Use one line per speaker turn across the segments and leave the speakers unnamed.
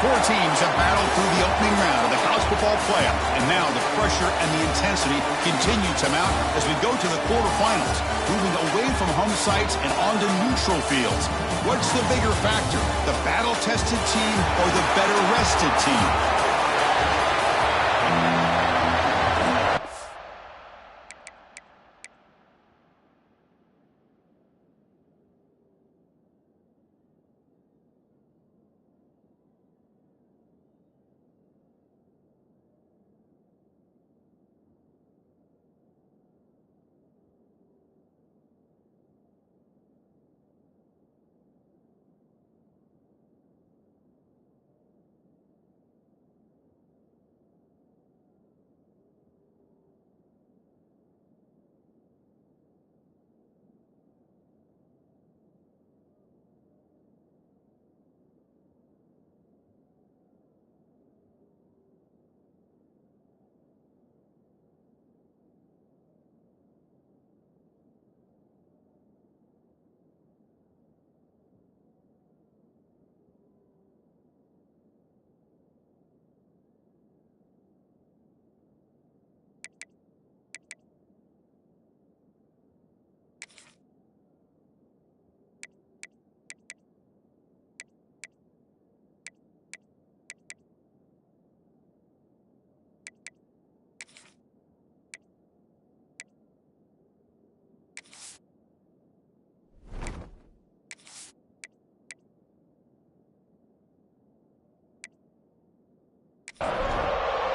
Four teams have battled through the opening round of the college football playoff, and now the pressure and the intensity continue to mount as we go to the quarterfinals, moving away from home sites and onto neutral fields. What's the bigger factor, the battle-tested team or the better-rested team?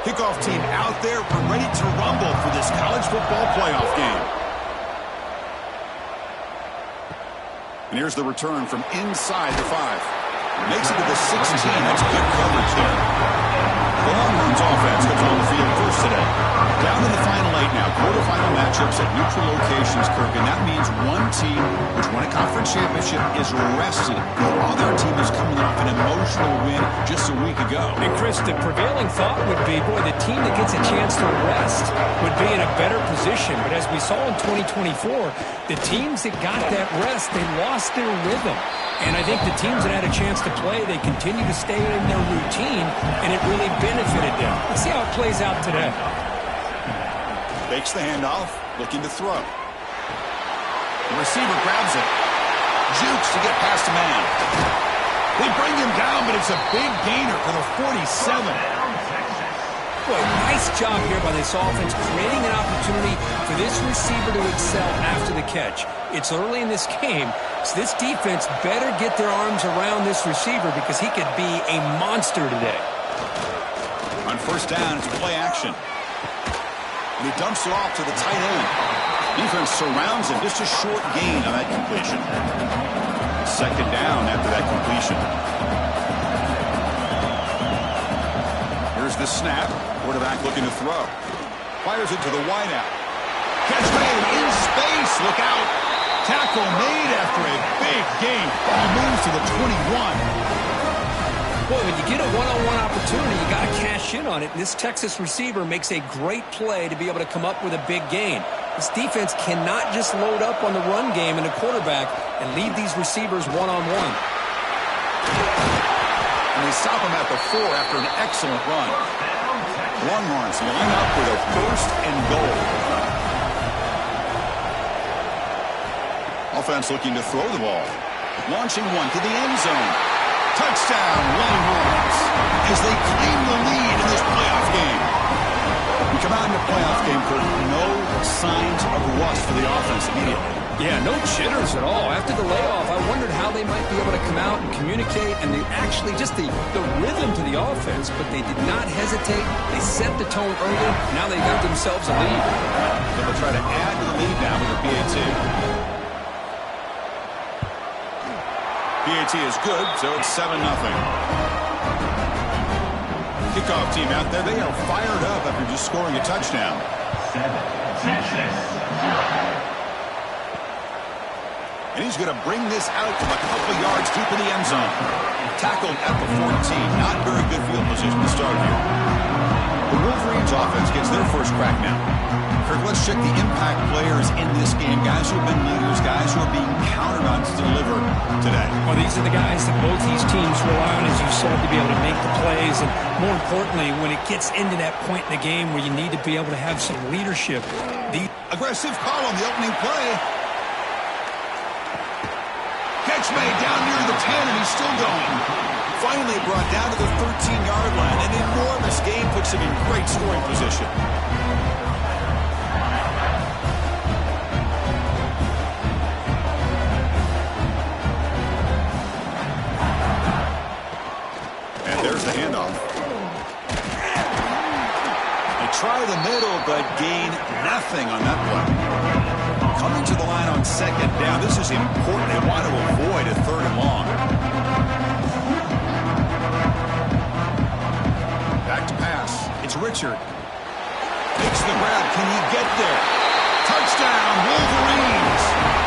Kickoff team out there. We're ready to rumble for this college football playoff game. And here's the return from inside the 5. Makes it to the 16. That's good coverage there. The Longhorns offense comes on the field first today. Down to the final 8 now. Quarterfinal matchups at neutral locations, Kirk. And that means one team which won a conference championship is rested. The other team is coming off an emotional win just a week ago.
And Chris, the prevailing thought would be, boy, the team that gets a chance to rest would be in a better position. But as we saw in 2024, the teams that got that rest, they lost their rhythm. And I think the teams that had a chance to play, they continue to stay in their routine, and it really benefited them. Let's see how it plays out today.
Fakes the handoff, looking to throw. The receiver grabs it. Jukes to get past a man. They bring him down, but it's a big gainer for the 47.
Boy, nice job here by this offense, creating an opportunity for this receiver to excel after the catch. It's early in this game, so this defense better get their arms around this receiver because he could be a monster today.
On first down, it's play action. And he dumps it off to the tight end. Defense surrounds him. Just a short gain on that completion. Second down after that completion. Here's the snap. Quarterback looking to throw. Fires it to the wideout. Catch made in space. Look out. Tackle made after a big gain. Ball moves to the 21.
Boy, when you get a one-on-one opportunity, you got to cash in on it. And this Texas receiver makes a great play to be able to come up with a big gain. This defense cannot just load up on the run game and the quarterback and leave these receivers one-on-one.
And they stop him at the 4 after an excellent run. Longhorns line up with a first and goal. Offense looking to throw the ball. Launching one to the end zone. Touchdown, Longhorns, as they claim the lead in this playoff game. We come out in the playoff game, Kirk, no signs of rust for the offense immediately.
Yeah, no jitters at all. After the layoff, I wondered how they might be able to come out and communicate and actually just the rhythm to the offense, but they did not hesitate. They set the tone early. Now they got themselves a lead.
They'll try to add to the lead now with the PAT. PAT is good, so it's 7-0. Kickoff team out there, they are fired up after just scoring a touchdown.
7, 6, 0.
And he's going to bring this out from a couple yards deep in the end zone. Tackled at the 14. Not very good field position to start here. The Wolverines offense gets their first crack now. Kirk, let's check the impact players in this game. Guys who have been leaders, guys who are being counted on to deliver today.
Well, these are the guys that both these teams rely on, as you said, to be able to make the plays. And more importantly, when it gets into that point in the game where you need to be able to have some leadership. The
aggressive call on the opening play. Catch made down near the 10, and he's still going. Finally brought down to the 13-yard line. An enormous gain puts him in great scoring position. And there's the handoff. They try the middle, but gain nothing on that play. Coming to the line on second down. This is important. They want to avoid a third and long. Back to pass. It's Richard. Makes the grab. Can he get there? Touchdown, Wolverines,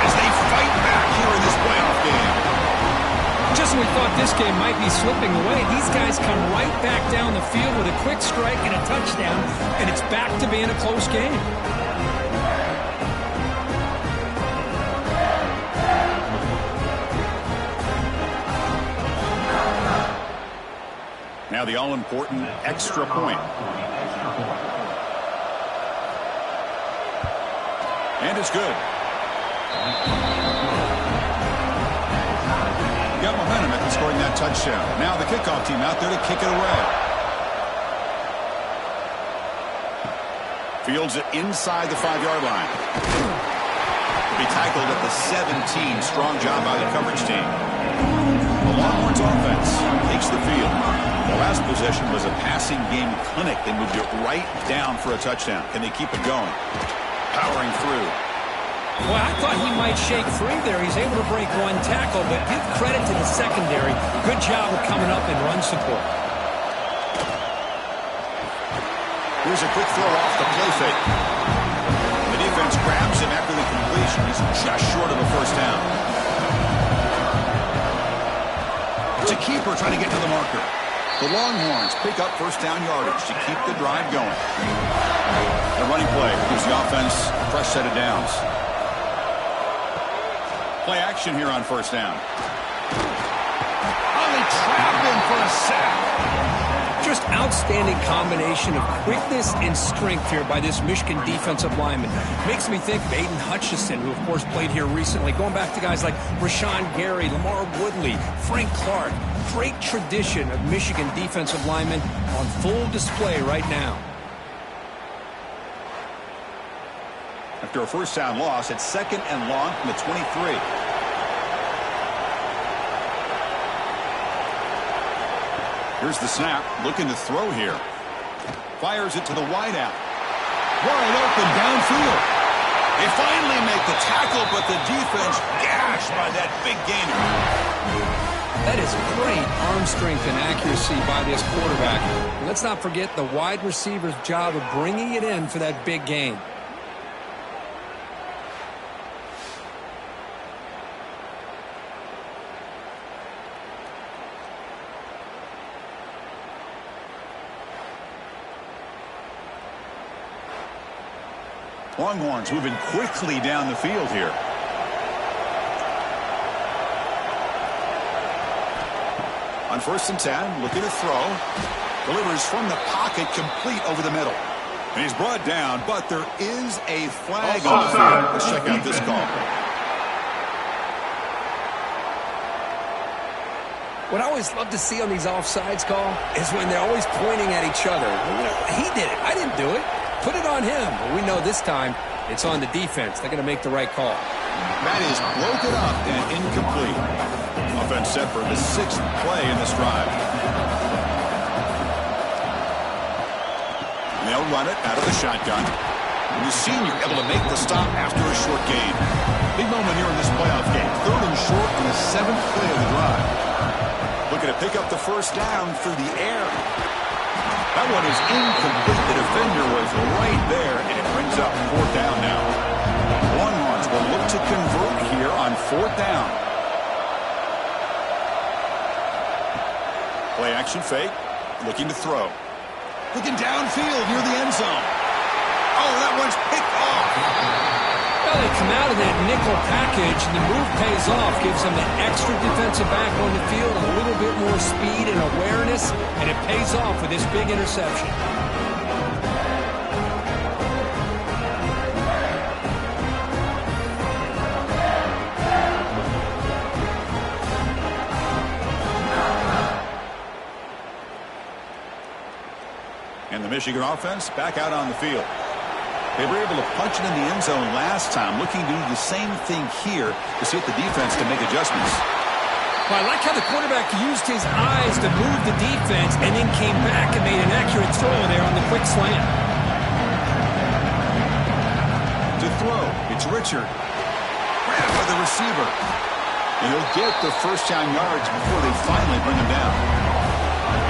as they fight back here in this playoff game.
Just when we thought this game might be slipping away, these guys come right back down the field with a quick strike and a touchdown, and it's back to being a close game.
Now the all-important extra point. And it's good. Got momentum after scoring that touchdown. Now the kickoff team out there to kick it away. Fields it inside the 5-yard line. Be tackled at the 17. Strong job by the coverage team. The Longhorns offense takes the field. The last possession was a passing game clinic. They moved it right down for a touchdown. Can they keep it going? Powering through.
Well, I thought he might shake free there. He's able to break one tackle, but give credit to the secondary. Good job of coming up and run support.
Here's a quick throw off the play fake. The defense grabs him after the completion. He's just short of a first down. It's a keeper trying to get to the marker. The Longhorns pick up first down yardage to keep the drive going. The running play gives the offense a fresh set of downs. Play action here on first down. Oh, they trap him for a sack.
Just outstanding combination of quickness and strength here by this Michigan defensive lineman. Makes me think of Aiden Hutchinson, who of course played here recently. Going back to guys like Rashawn Gary, Lamar Woodley, Frank Clark. Great tradition of Michigan defensive linemen on full display right now.
After a first down loss, it's second and long from the 23. Here's the snap, looking to throw here. Fires it to the wideout. Wide open downfield. They finally make the tackle, but the defense gashed by that big gainer.
That is great arm strength and accuracy by this quarterback. And let's not forget the wide receiver's job of bringing it in for that big gain.
Longhorns moving quickly down the field here. On first and 10, looking to throw. Delivers from the pocket, complete over the middle. And he's brought down, but there is a flag on the field. Let's check out this call.
What I always love to see on these offsides call is when they're always pointing at each other. You know, he did it. I didn't do it. Put it on him. But we know this time it's on the defense. They're going to make the right call.
That is broken up and incomplete. Offense set for the 6th play in this drive. And they'll run it out of the shotgun. And the senior able to make the stop after a short gain. Big moment here in this playoff game. 3rd and short in the 7th play of the drive. Looking to pick up the first down through the air. That one is incomplete. The defender was right there, and it brings up 4th down now. Longhorns will look to convert here on 4th down. Play action fake. Looking to throw. Looking downfield near the end zone. Oh, that one's picked off.
Well, they come out of that nickel package, and the move pays off. Gives them an extra defensive back on the field, a little bit more speed and awareness, and it pays off with this big interception.
And the Michigan offense back out on the field. They were able to punch it in the end zone last time, looking to do the same thing here to see if the defense can make adjustments.
Well, I like how the quarterback used his eyes to move the defense and then came back and made an accurate throw there on the quick slant.
To throw, it's Richard. Grabbed by the receiver. And he'll get the first down yards before they finally bring him down.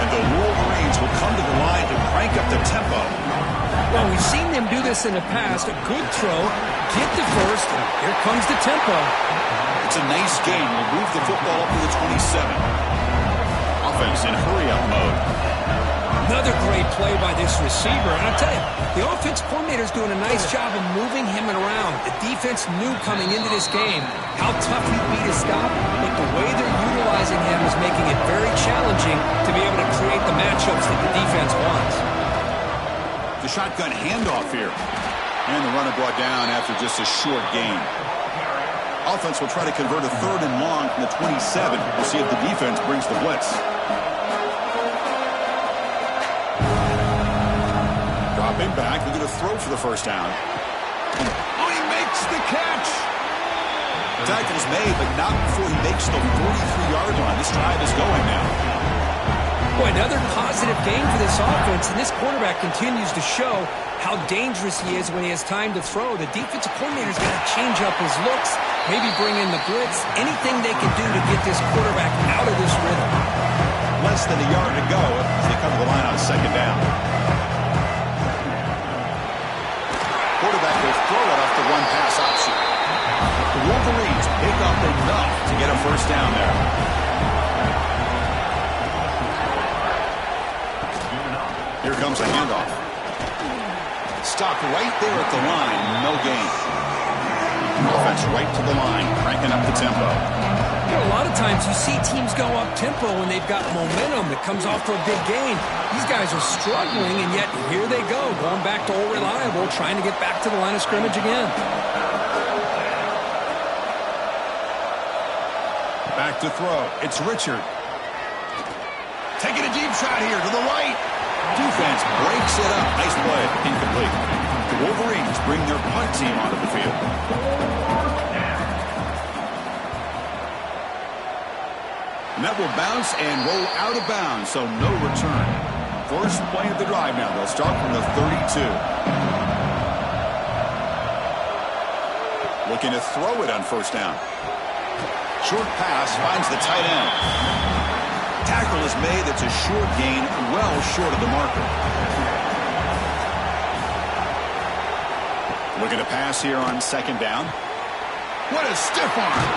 And the Wolverines will come to the line to crank up the tempo.
Well, we've seen them do this in the past. A good throw, get the first, and here comes the tempo.
It's a nice gain. We'll move the football up to the 27. Offense in hurry-up mode.
Another great play by this receiver. And I'll tell you, the offense coordinator's doing a nice job of moving him around. The defense knew coming into this game how tough he'd be to stop, but the way they're utilizing him is making it very challenging to be able to create the matchups that the defense wants.
The shotgun handoff here. And the runner brought down after just a short gain. Offense will try to convert a 3rd and long from the 27. We'll see if the defense brings the blitz. Dropping back. They're going to throw for the first down. Oh, he makes the catch. The tackle's made, but not before he makes the 43-yard line. This drive is going now.
Boy, another positive game for this offense, and this quarterback continues to show how dangerous he is when he has time to throw. The defensive coordinator's got to change up his looks, maybe bring in the blitz, anything they can do to get this quarterback out of this rhythm.
Less than a yard to go as they come to the line on 2nd down. Quarterback will throw it off the one-pass option. The Wolverines pick up enough to get a first down there. Here comes a handoff. Stopped right there at the line. No gain. Offense right to the line, cranking up the tempo.
You know, a lot of times you see teams go up tempo when they've got momentum that comes off for a big gain. These guys are struggling, and yet here they go, going back to old reliable, trying to get back to the line of scrimmage again.
Back to throw. It's Richard. Taking a deep shot here to the right. Defense breaks it up. Nice play. Incomplete. The Wolverines bring their punt team onto the field. And that will bounce and roll out of bounds, so no return. First play of the drive now. They'll start from the 32. Looking to throw it on first down. Short pass finds the tight end. Tackle is made. It's a short gain, well short of the marker. Looking to pass here on 2nd down. What a stiff arm.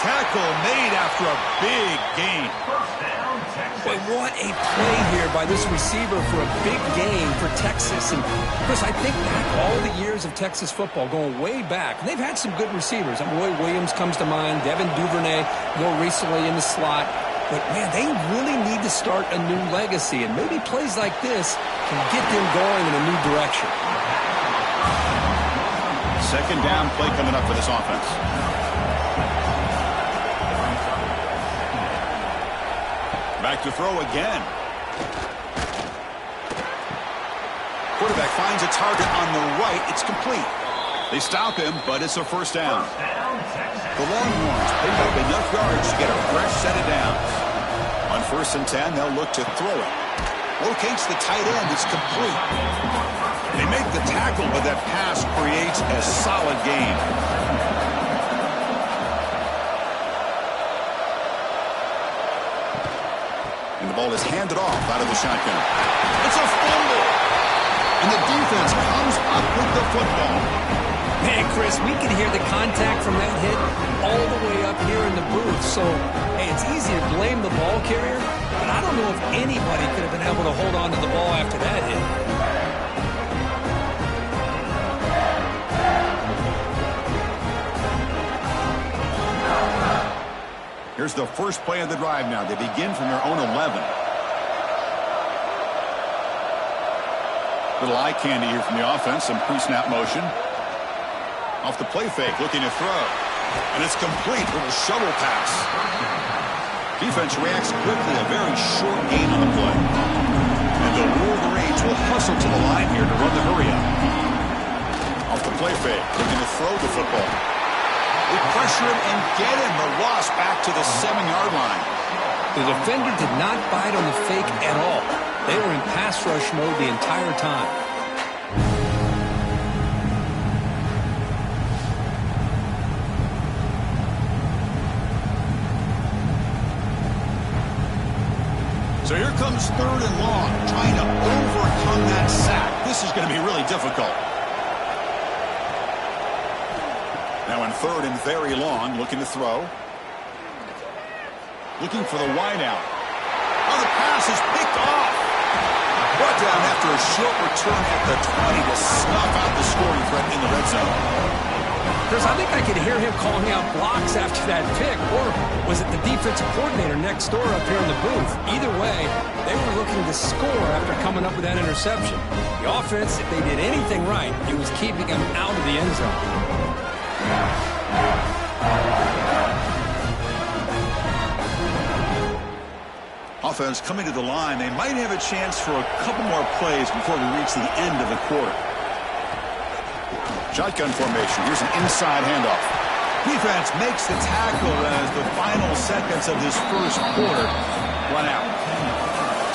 Tackle made after a big gain.
Boy, what a play here by this receiver for a big gain for Texas. And, Chris, I think back all the years of Texas football, going way back, and they've had some good receivers. Roy Williams comes to mind, Devin Duvernay more recently in the slot. But, man, they really need to start a new legacy, and maybe plays like this can get them going in a new direction.
2nd down play coming up for this offense. Back to throw again. Quarterback finds a target on the right. It's complete. They stop him, but it's a first down. The Longhorns pick up enough yards to get a fresh set of downs. On 1st and 10, they'll look to throw it. Locates the tight end. It's complete. They make the tackle, but that pass creates a solid gain. And the ball is handed off out of the shotgun. It's a fumble. And the defense comes up with the football.
Man, Chris, we could hear the contact from that hit all the way up here in the booth. So, hey, it's easy to blame the ball carrier, but I don't know if anybody could have been able to hold on to the ball after that hit.
Here's the first play of the drive now. They begin from their own 11. Little eye candy here from the offense. Some pre-snap motion. Off the play fake, looking to throw. And it's complete. Little shovel pass. Defense reacts quickly. A very short gain on the play. And the Wolverines will hustle to the line here to run the hurry up. Off the play fake, looking to throw the football. They pressure him and get him. The loss back to the 7-yard line.
The defender did not bite on the fake at all. They were in pass rush mode the entire time.
So here comes 3rd and long, trying to overcome that sack. This is going to be really difficult. Now in 3rd and very long, looking to throw. Looking for the wideout. Oh, the pass is picked off. Brought down after a short return at the 20 to snuff out the scoring threat in the red zone.
Chris, I think I could hear him calling out blocks after that pick, or was it the defensive coordinator next door up here in the booth? Either way, they were looking to score after coming up with that interception. The offense, if they did anything right, it was keeping them out of the end zone.
Offense coming to the line. They might have a chance for a couple more plays before we reach the end of the quarter. Shotgun formation. Here's an inside handoff. Defense makes the tackle as the final seconds of this first quarter run out.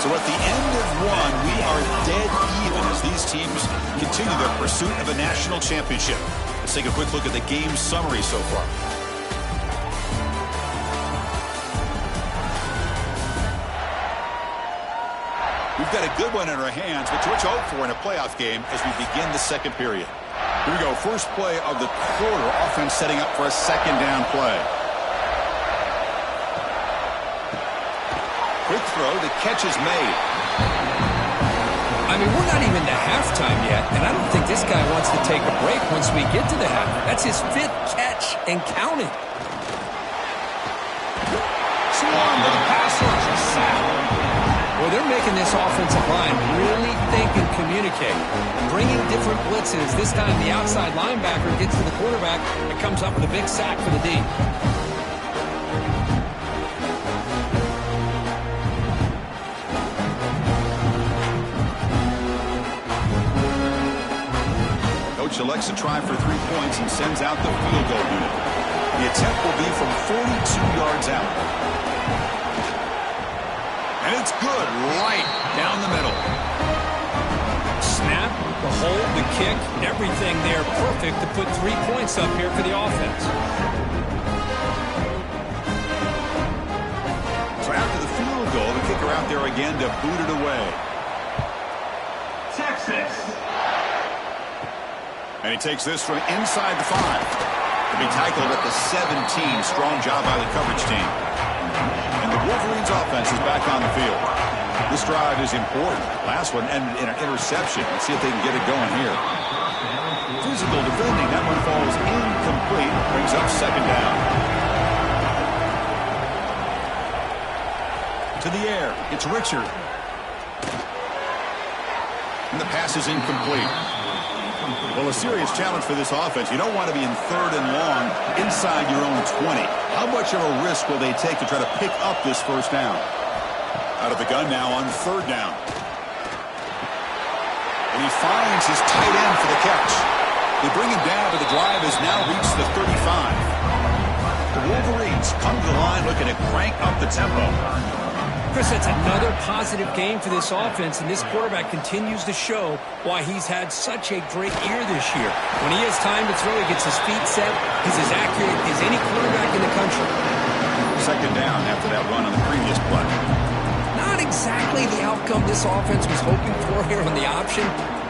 So at the end of one, we are dead even as these teams continue their pursuit of a national championship. Let's take a quick look at the game summary so far. We've got a good one in our hands, which we're to hope for in a playoff game as we begin the second period. Here we go, first play of the quarter. Offense setting up for a 2nd down play. Quick throw, the catch is made.
I mean, we're not even to halftime yet, and I don't think this guy wants to take a break once we get to the half. That's his 5th catch and counting.
Swarm with a pass rush and sack.
Well, they're making this offensive line really think and communicate. Bringing different blitzes. This time the outside linebacker gets to the quarterback and comes up with a big sack for the D.
Coach elects to try for 3 points and sends out the field goal unit. The attempt will be from 42 yards out. And it's good, right down the middle.
Snap, the hold, the kick, everything there perfect to put 3 points up here for the offense.
So after the field goal, the kicker out there again to boot it away.
Texas.
And he takes this from inside the 5. To be tackled at the 17. Strong job by the coverage team. And the Wolverines offense is back on the field. This drive is important. Last one ended in an interception. Let's see if they can get it going here. Physical defending. That one falls incomplete. Brings up 2nd down. To the air. It's Richard. And the pass is incomplete. Well, a serious challenge for this offense. You don't want to be in 3rd and long inside your own 20. How much of a risk will they take to try to pick up this 1st down? Out of the gun now on 3rd down. And he finds his tight end for the catch. They bring him down, but the drive has now reached the 35. The Wolverines come to the line looking to crank up the tempo.
Chris, that's another positive game for this offense, and this quarterback continues to show why he's had such a great year this year. When he has time to throw, he gets his feet set. He's as accurate as any quarterback in the country.
2nd down after that run on the previous play.
Not exactly the outcome this offense was hoping for here on the option,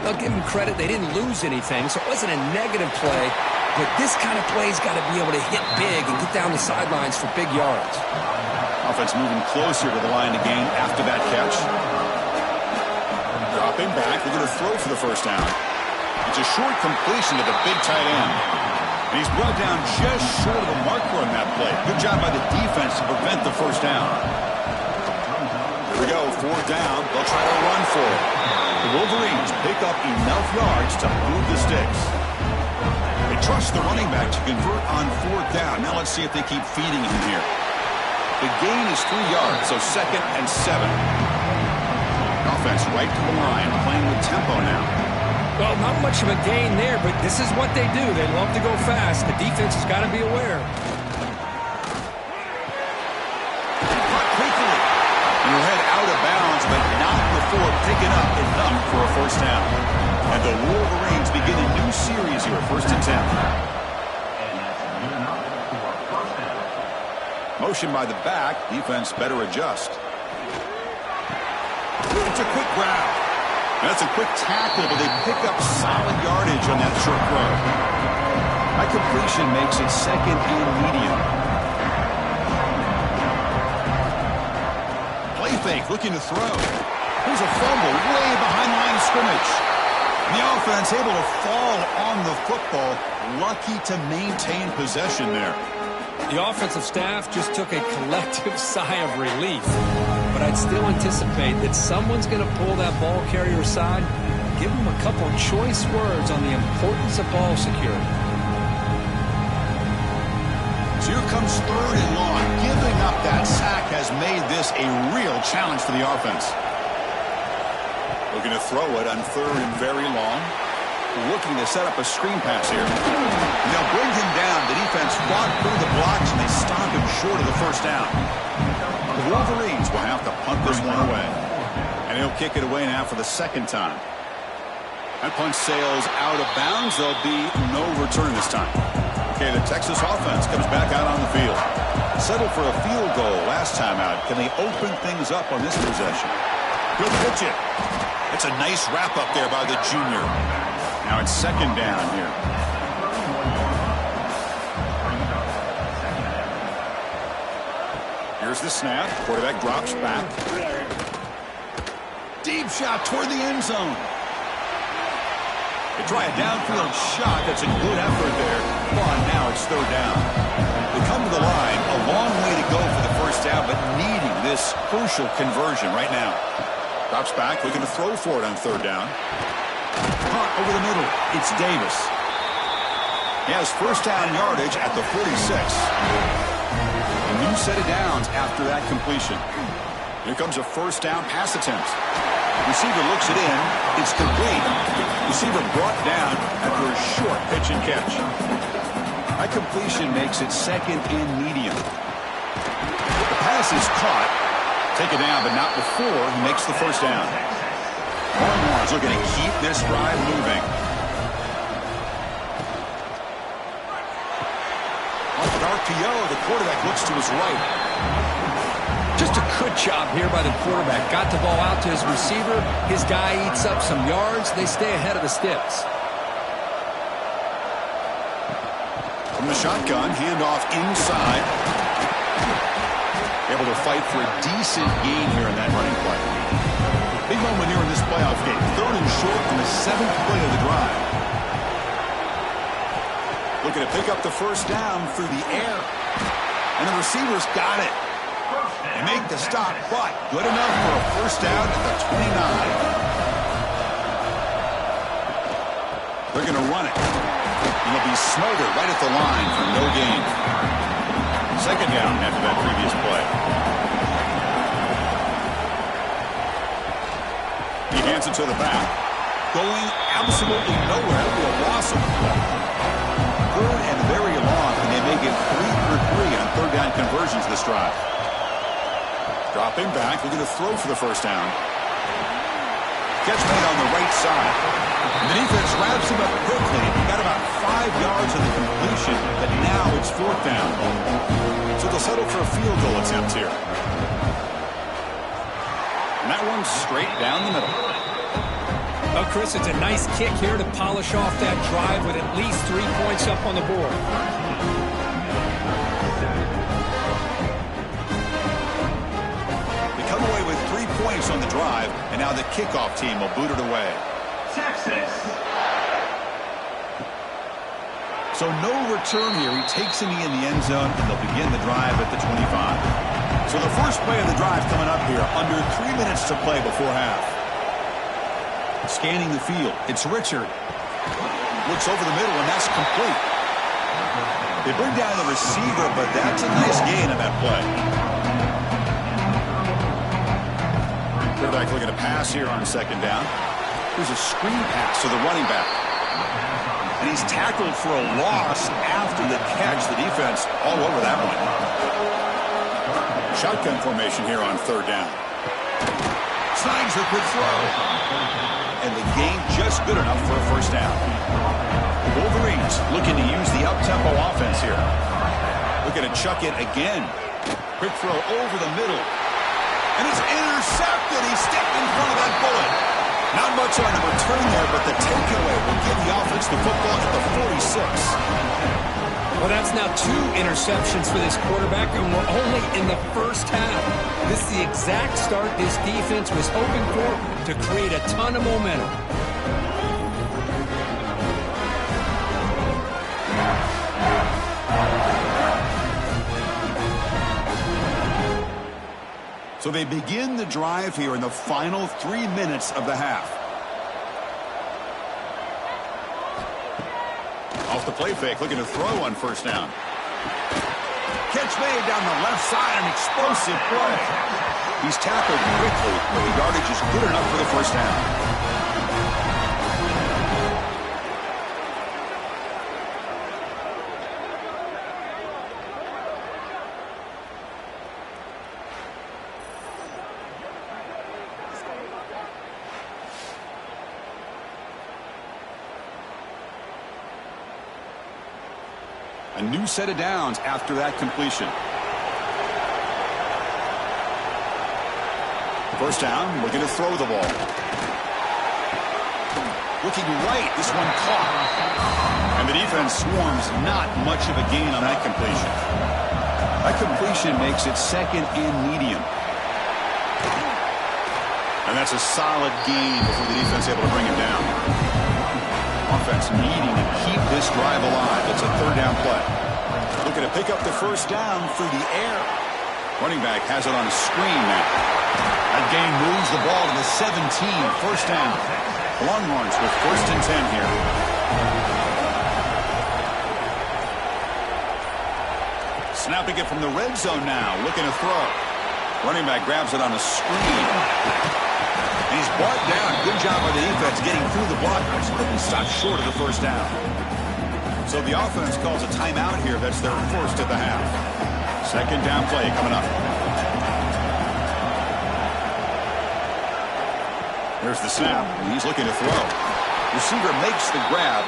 I'll give them credit. They didn't lose anything, so it wasn't a negative play. But this kind of play's got to be able to hit big and get down the sidelines for big yards.
Offense moving closer to the line to gain after that catch. Dropping back. They're going to throw for the first down. It's a short completion to the big tight end. And he's brought down just short of the marker on that play. Good job by the defense to prevent the first down. Here we go, fourth down. They'll try to run for it. The Wolverines pick up enough yards to move the sticks. They trust the running back to convert on fourth down. Now let's see if they keep feeding him here. The gain is 3 yards, so 2nd and 7. Offense right to the line, playing with tempo now.
Well, not much of a gain there, but this is what they do. They love to go fast. The defense has got to be aware.
Caught quickly. And he'll head out of bounds, but not before picking up enough for a first down. And the Wolverines begin a new series here, 1st and 10. Motion by the back. Defense better adjust. It's a quick grab. That's a quick tackle, but they pick up solid yardage on that short throw. That completion makes it 2nd and medium. Play fake, looking to throw. Here's a fumble way behind the line of scrimmage. The offense able to fall on the football. Lucky to maintain possession there.
The offensive staff just took a collective sigh of relief. But I'd still anticipate that someone's going to pull that ball carrier aside, give him a couple of choice words on the importance of ball security.
So here comes 3rd and long. Giving up that sack has made this a real challenge for the offense. Looking to throw it on 3rd and very long. Looking to set up a screen pass here. They'll bring him down. The defense fought through the blocks, and they stop him short of the first down. The Wolverines will have to punt this one away. And he'll kick it away now for the 2nd time. That punt sails out of bounds. There'll be no return this time. Okay, the Texas offense comes back out on the field. Settled for a field goal last time out. Can they open things up on this possession? He'll pitch it. It's a nice wrap up there by the junior. Now it's 2nd down here. Here's the snap. Quarterback drops back. Deep shot toward the end zone. They try a downfield shot. That's a good effort there. But now it's 3rd down. They come to the line. A long way to go for the first down, but needing this crucial conversion right now. Drops back, looking to throw for it on 3rd down. Caught over the middle. It's Davis. He has first down yardage at the 46. A new set of downs after that completion. Here comes a first down pass attempt. Receiver looks it in. It's complete. Receiver brought down after a short pitch and catch. That completion makes it 2nd and medium. The pass is caught. Take it down, but not before he makes the first down. Longhorns looking to keep this drive moving. Off an RPO, the quarterback looks to his right.
Just a good job here by the quarterback. Got the ball out to his receiver. His guy eats up some yards. They stay ahead of the sticks.
From the shotgun, handoff inside. Able to fight for a decent gain here in that running play. Big moment here in this playoff game. 3rd and short in the 7th play of the drive. Looking to pick up the first down through the air. And the receivers got it. They make the stop, but good enough for a first down at the 29. They're going to run it. And it'll be smothered right at the line for no gain. 2nd down after that previous play. He hands it to the back. Going absolutely nowhere. It'll be a loss of the ball. 3rd and very long, and they make it 3 for 3 on 3rd down conversions this drive. Dropping back, looking to throw for the first down. Catch made on the right side. And the defense wraps him up quickly. He got about 5 yards of the completion, but now it's 4th down. So they'll settle for a field goal attempt here. And that one's straight down the middle.
Well, Chris, it's a nice kick here to polish off that drive with at least 3 points up on the board.
They come away with 3 points on the drive, and now the kickoff team will boot it away.
Texas.
So no return here. He takes a knee in the end zone, and they'll begin the drive at the 25. So the first play of the drive coming up here, under 3 minutes to play before half. Scanning the field, it's Richard. Looks over the middle, and that's complete. They bring down the receiver, but that's a nice gain on that play. Quarterback looking to pass here on second down. Here's a screen pass to the running back. And he's tackled for a loss after the catch. The defense all over that one. Shotgun formation here on third down. Snides a quick throw. And the gain just good enough for a first down. The Wolverines looking to use the up-tempo offense here. Looking to chuck it again. Quick throw over the middle. And it's intercepted. He stepped in front of that bullet. Not much on the return there, but the takeaway will give the offense the football at the 46.
Well, that's now 2 interceptions for this quarterback, and we're only in the first half. This is the exact start this defense was hoping for to create a ton of momentum.
So they begin the drive here in the final 3 minutes of the half. Off the play fake, looking to throw on first down. Catch made down the left side, an explosive play. He's tackled quickly, but the yardage is good enough for the first down. A new set of downs after that completion. First down, looking to throw the ball. Looking right, this one caught. And the defense swarms, not much of a gain on that completion. That completion makes it second and medium. And that's a solid gain before the defense able to bring him down. Offense needing to keep this drive alive. It's a third down play. Looking to pick up the first down through the air. Running back has it on a screen now. That gain moves the ball to the 17. First down. Longhorns with first and 10 here. Snapping it from the red zone now. Looking to throw. Running back grabs it on a screen. He's brought down. Good job by the defense getting through the blockers, but he stopped short of the first down. So the offense calls a timeout here. That's their first of the half. Second down play coming up. There's the snap. He's looking to throw. Receiver makes the grab.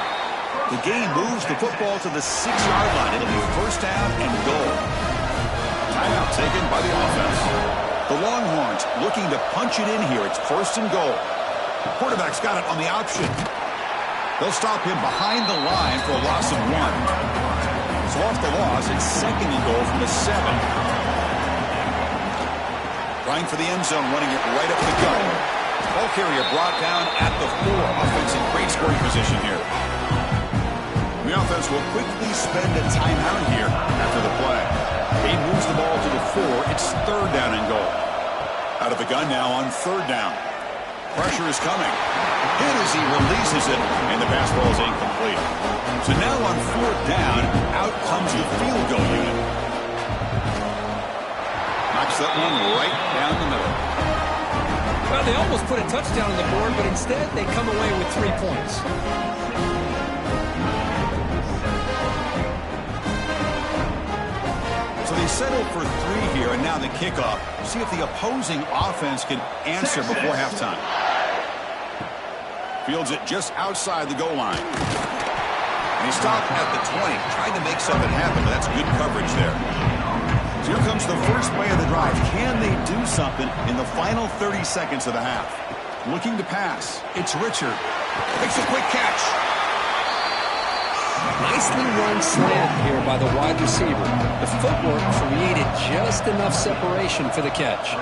The gain moves the football to the 6-yard line. It'll be first down and goal. Timeout taken by the offense. The Longhorns looking to punch it in here. It's first and goal. Quarterback's got it on the option. They'll stop him behind the line for a loss of 1. So off the loss, it's second and goal from the 7. Trying for the end zone, running it right up the gut. Ball carrier brought down at the 4. Offense in great scoring position here. The offense will quickly spend a timeout here after the play. He moves the ball to the 4. It's third down and goal. Out of the gun now on third down. Pressure is coming. Hit as he releases it, and the pass ball is incomplete. So now on fourth down, out comes the field goal unit. Knocks that one right down the middle.
Well, they almost put a touchdown on the board, but instead they come away with 3 points.
So they settle for 3 here, and now the kickoff. See if the opposing offense can answer before halftime. Fields it just outside the goal line. And he stopped at the 20, trying to make something happen, but that's good coverage there. So here comes the first play of the drive. Can they do something in the final 30 seconds of the half? Looking to pass. It's Richard. Makes a quick catch.
Nicely run slant here by the wide receiver. The footwork created just enough separation for the catch.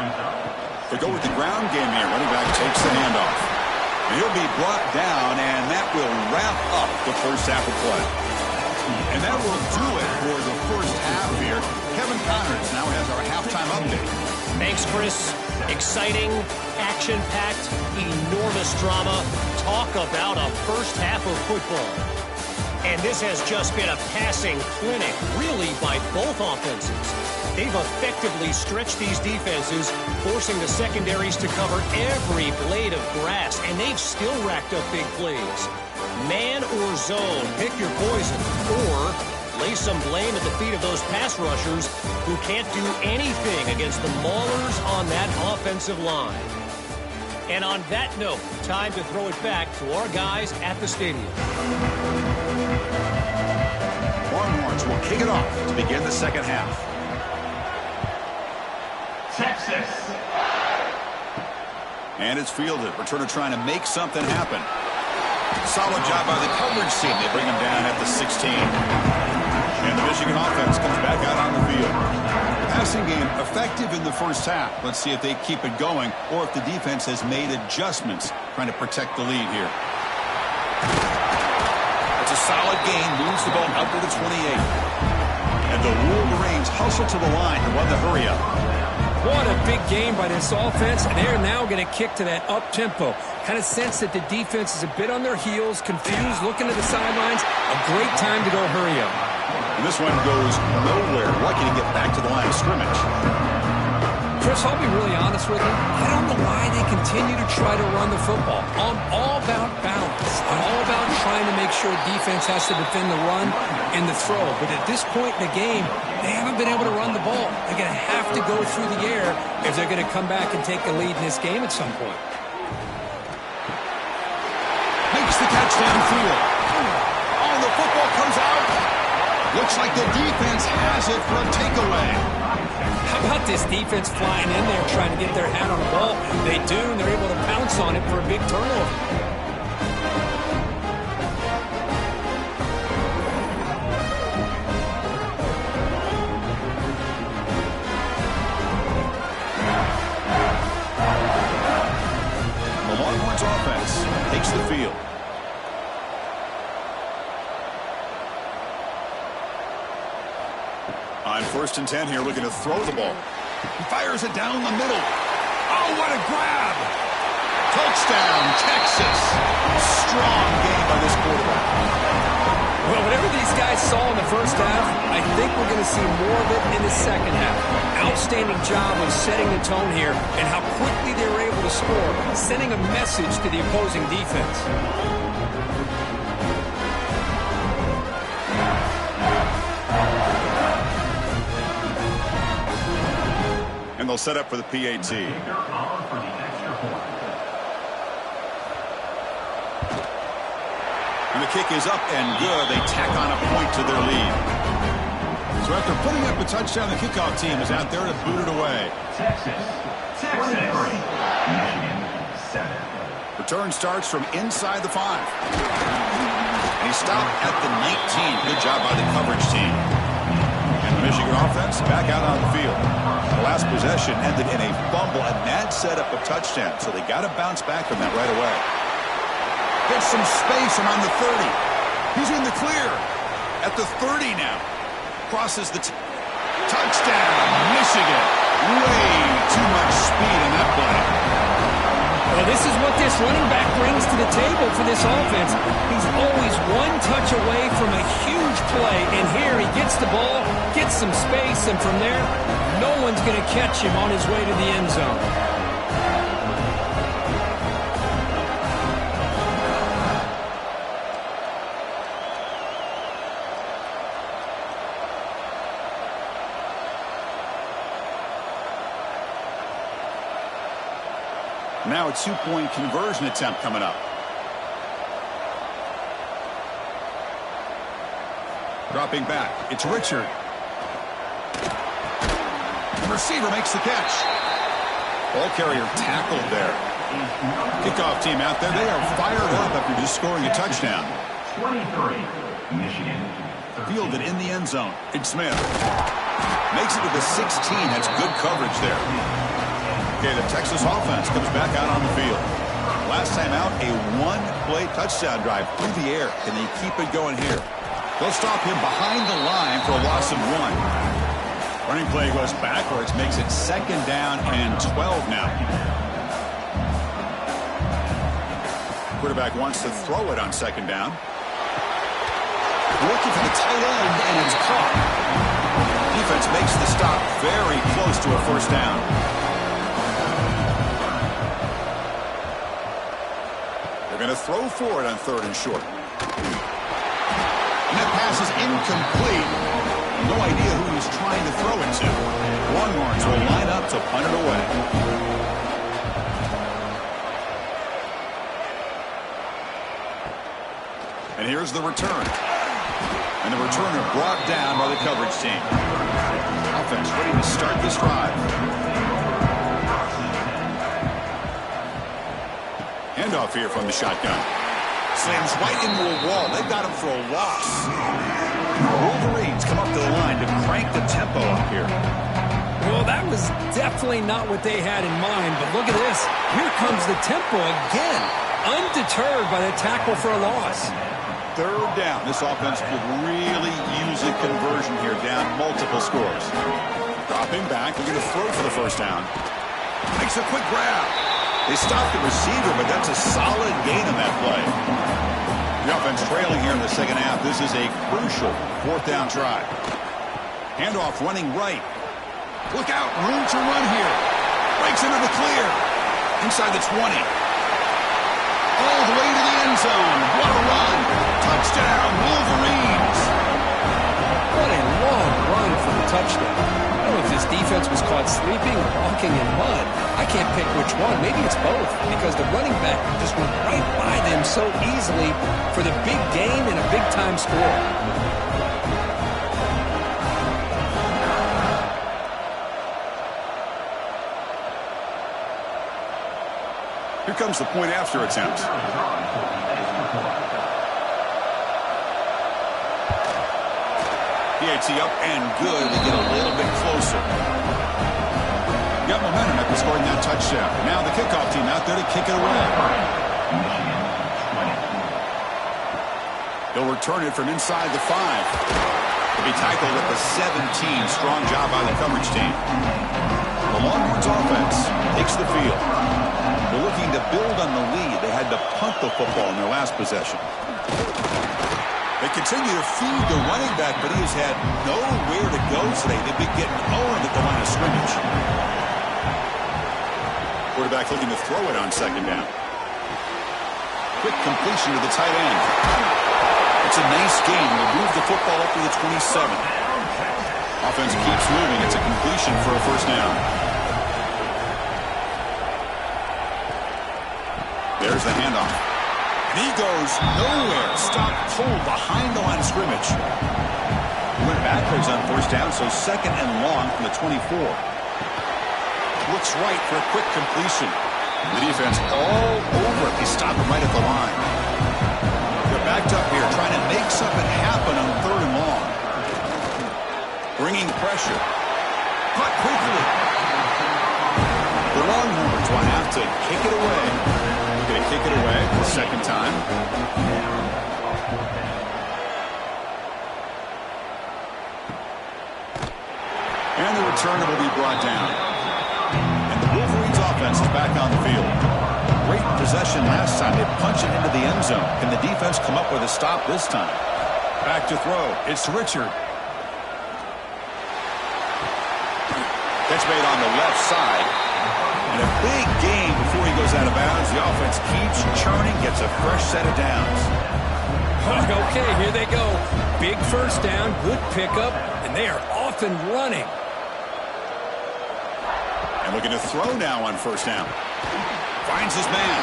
They go with the ground game here. Running back takes the handoff. He'll be brought down, and that will wrap up the first half of play. And that will do it for the first half here. Kevin Connors now has our halftime update.
Thanks, Chris. Exciting, action-packed, enormous drama. Talk about a first half of football. And this has just been a passing clinic, really, by both offenses. They've effectively stretched these defenses, forcing the secondaries to cover every blade of grass, and they've still racked up big plays. Man or zone, pick your poison, or lay some blame at the feet of those pass rushers who can't do anything against the maulers on that offensive line. And on that note, time to throw it back to our guys at the stadium.
Longhorns will kick it off to begin the second half.
Texas.
And it's fielded. Returner trying to make something happen. Solid job by the coverage team. They bring him down at the 16. And the Michigan offense comes back out on the field. Passing game effective in the first half. Let's see if they keep it going or if the defense has made adjustments trying to protect the lead here. It's a solid gain. Moves the ball up to the 28. And the Wolverines hustle to the line to run the hurry up.
What a big game by this offense, and they're now going to kick to that up-tempo. Kind of sense that the defense is a bit on their heels, confused, looking to the sidelines. A great time to go hurry up.
And this one goes nowhere. Lucky to get back to the line of scrimmage.
Chris, I'll be really honest with you. I don't know why they continue to try to run the football. I'm all about balance. I'm all about trying to make sure defense has to defend the run and the throw. But at this point in the game, they haven't been able to run the ball. They're going to have to go through the air if they're going to come back and take the lead in this game at some point.
Makes the catch downfield. Oh, the football comes out. Looks like the defense has it for a takeaway.
How about this defense flying in there trying to get their hat on the ball? They do, and they're able to pounce on it for a big turnover.
The Longhorns offense takes the field. On 1st and 10 here, looking to throw the ball. He fires it down the middle. Oh, what a grab! Touchdown, Texas. Strong game by this quarterback.
Well, whatever these guys saw in the first half, I think we're going to see more of it in the second half. Outstanding job of setting the tone here and how quickly they were able to score, sending a message to the opposing defense.
And they'll set up for the PAT. And the kick is up and good. They tack on a point to their lead. So after putting up a touchdown, the kickoff team is out there to boot it away.
Texas. Michigan 7.
Return starts from inside the 5. And he stopped at the 19. Good job by the coverage team. And the Michigan offense back out on the field. The last possession ended in a fumble, and that set up a touchdown. So they got to bounce back from that right away. Gets some space around the 30. He's in the clear. At the 30 now. Crosses the touchdown, Michigan. Way too much speed in that play.
Well, this is what this running back brings to the table for this offense. He's always one touch away from a huge play, and here he gets the ball, gets some space, and from there, no one's going to catch him on his way to the end zone.
Now a two-point conversion attempt coming up. Dropping back. It's Richard. The receiver makes the catch. Ball carrier tackled there. Kickoff team out there. They are fired up after just scoring a touchdown.
23, Michigan.
Fielded in the end zone. It's Smith. Makes it to the 16. That's good coverage there. Okay, the Texas offense comes back out on the field. Last time out, a one-play touchdown drive through the air. Can they keep it going here? They'll stop him behind the line for a loss of 1. Running play goes backwards, makes it 2nd down and 12 now. Quarterback wants to throw it on 2nd down. Looking for the tight end, and it's caught. Defense makes the stop very close to a 1st down. They're going to throw for it on 3rd and short. And that pass is incomplete. No idea who he's trying to throw it to. Longhorns will line up to punt it away. And here's the return. And the returner brought down by the coverage team. Offense ready to start this drive. Handoff here from the shotgun. Slams right into a wall. They've got him for a loss. Wolverines come up to the line to crank the tempo up here.
Well, that was definitely not what they had in mind, but look at this. Here comes the tempo again, undeterred by the tackle for a loss.
3rd down. This offense could really use a conversion here, down multiple scores. Dropping back, looking to throw for the 1st down. Makes a quick grab. They stopped the receiver, but that's a solid gain on that play. The offense trailing here in the 2nd half. This is a crucial 4th down try. Handoff running right. Look out, room to run here. Breaks into the clear. Inside the 20. All the way to the end zone. What a run. Touchdown, Wolverines.
What a long run for the touchdown. I don't know if this defense was caught sleeping or walking in mud. I can't pick which one. Maybe it's both, because the running back just went right by them so easily for the big gain and a big-time score.
Here comes the point after attempt. PAT up and good. They get a little bit closer. Got momentum after scoring that touchdown. Now the kickoff team out there to kick it away. They'll return it from inside the 5. They'll be tackled at the 17. Strong job by the coverage team. The Longhorns offense takes the field. They're looking to build on the lead. They had to punt the football in their last possession. They continue to feed the running back, but he has had nowhere to go today. They've been getting owned at the line of scrimmage. Quarterback looking to throw it on 2nd down. Quick completion to the tight end. It's a nice gain. They'll move the football up to the 27. Offense keeps moving. It's a completion for a 1st down. There's the handoff. And he goes nowhere. Stop pulled behind the line of scrimmage. He went backwards on 1st down, so 2nd and long from the 24. Looks right for a quick completion. The defense all over it. They stop him right at the line. They're backed up here trying to make something happen on 3rd and long. Bringing pressure. Caught quickly. The Longhorns will have to kick it away. They're going to kick it away for the 2nd time. And the returner will be brought down. And the Wolverines offense is back on the field. Great possession last time. They punch it into the end zone. Can the defense come up with a stop this time? Back to throw. It's Richard. That's made on the left side. And a big gain before he goes out of bounds. The offense keeps churning, gets a fresh set of downs.
Okay, here they go. Big 1st down, good pickup, and they are off and running.
And looking to throw now on 1st down. Finds his man.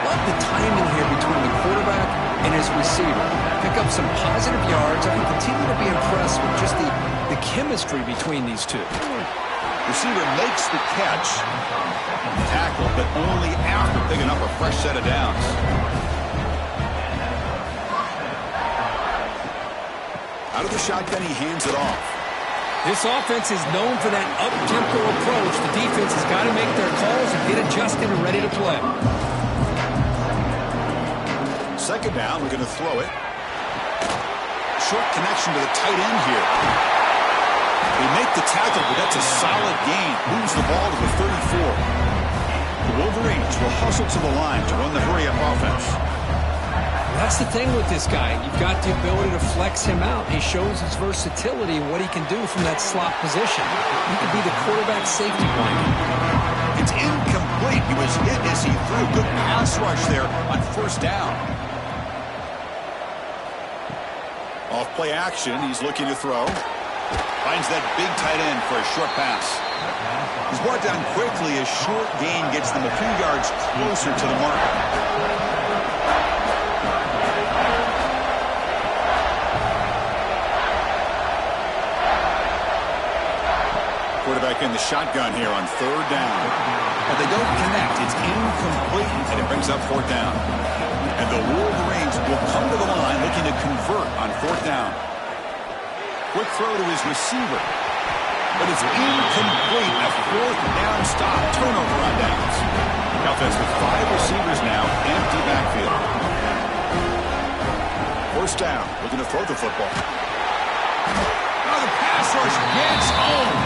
Love the timing here between the quarterback and his receiver. Pick up some positive yards. I continue to be impressed with just the chemistry between these two.
Receiver makes the catch. Tackle, but only after picking up a fresh set of downs. Out of the shotgun, he hands it off.
This offense is known for that up-tempo approach. The defense has got to make their calls and get adjusted and ready to play.
Second down, we're going to throw it. Short connection to the tight end here. They make the tackle, but that's a solid gain. Moves the ball to the 34. The Wolverines will hustle to the line to run the hurry-up offense.
That's the thing with this guy. You've got the ability to flex him out. He shows his versatility and what he can do from that slot position. He could be the quarterback safety blanket.
It's incomplete. He was hit as he threw. Good pass rush there on first down. Off play action, he's looking to throw. Finds that big tight end for a short pass. He's brought down quickly. A short gain gets them a few yards closer to the mark. Quarterback in the shotgun here on third down. But they don't connect. It's incomplete, and it brings up fourth down. And the Wolverines will come to the line looking to convert on fourth down. Quick throw to his receiver. But it's incomplete. A fourth down stop. Turnover on downs. The offense with 5 receivers now. Empty backfield. First down. Looking to throw the football. Oh, the pass rush gets home.